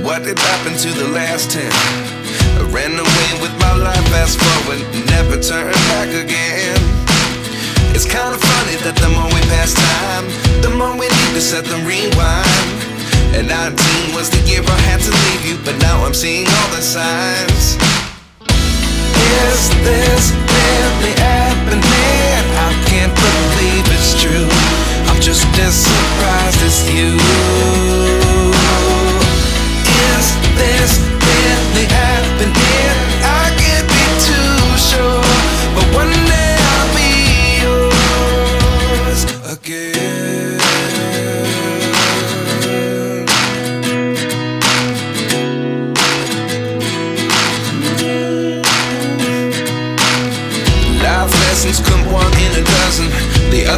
What did happen to the last 10? I ran away with my life, fast forward, never turn back again. It's kind of funny that the more we pass time, the more we need to set them rewind. And 19 was the year I had to leave you, but now I'm seeing all the signs. Is this really happening? I can't believe it's true. I'm just as surprised as you. Is this really happening? I can't be too sure, but one day I'll be yours again. Life lessons come one in a dozen. The other